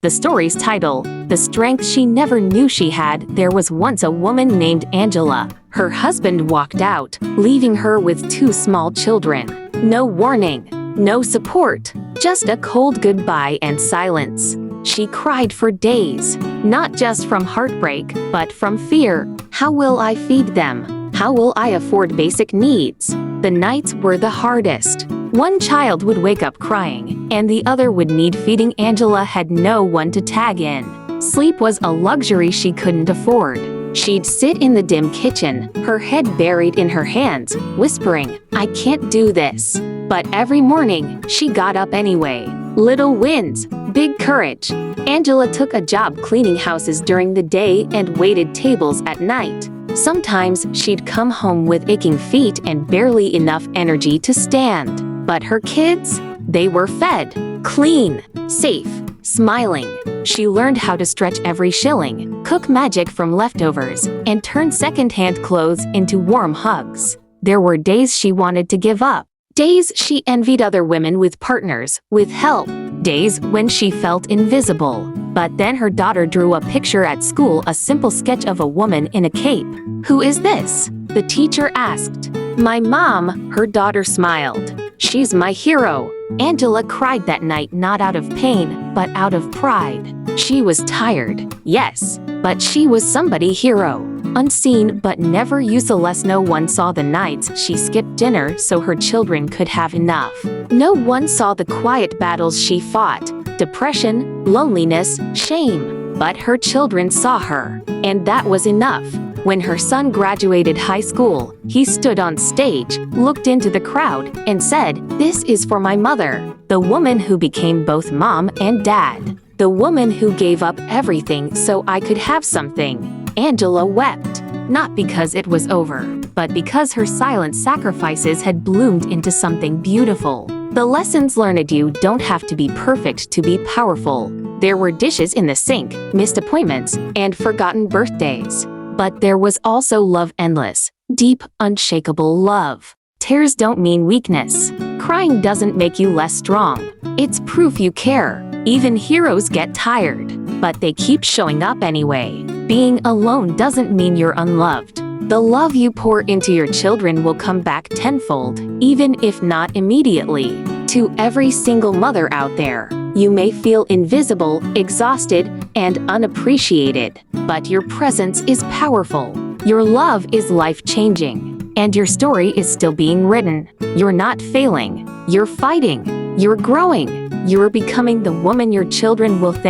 The story's title, The Strength She Never Knew She Had. There was once a woman named Angela. Her husband walked out, leaving her with two small children. No warning, no support, just a cold goodbye and silence. She cried for days, not just from heartbreak, but from fear. How will I feed them? How will I afford basic needs? The nights were the hardest. One child would wake up crying, and the other would need feeding. Angela had no one to tag in. Sleep was a luxury she couldn't afford. She'd sit in the dim kitchen, her head buried in her hands, whispering, "I can't do this." But every morning, she got up anyway. Little wins, big courage. Angela took a job cleaning houses during the day and waited tables at night. Sometimes she'd come home with aching feet and barely enough energy to stand. But her kids? They were fed, clean, safe, smiling. She learned how to stretch every shilling, cook magic from leftovers, and turn second-hand clothes into warm hugs. There were days she wanted to give up. Days she envied other women with partners, with help. Days when she felt invisible. But then her daughter drew a picture at school, a simple sketch of a woman in a cape. "Who is this?" the teacher asked. "My mom," her daughter smiled. "She's my hero." Angela cried that night, not out of pain, but out of pride. She was tired, yes, but she was somebody's hero. Unseen but never useless. No one saw the nights she skipped dinner so her children could have enough. No one saw the quiet battles she fought, depression, loneliness, shame. But her children saw her, and that was enough. When her son graduated high school, he stood on stage, looked into the crowd, and said, "This is for my mother, the woman who became both mom and dad, the woman who gave up everything so I could have something." Angela wept, not because it was over, but because her silent sacrifices had bloomed into something beautiful. The lessons learned: you don't have to be perfect to be powerful. There were dishes in the sink, missed appointments, and forgotten birthdays. But there was also love, endless, deep, unshakable love. Tears don't mean weakness. Crying doesn't make you less strong. It's proof you care. Even heroes get tired, but they keep showing up anyway. Being alone doesn't mean you're unloved. The love you pour into your children will come back tenfold, even if not immediately. To every single mother out there, you may feel invisible, exhausted, and unappreciated, but your presence is powerful. Your love is life-changing, and your story is still being written. You're not failing. You're fighting. You're growing. You're becoming the woman your children will thank.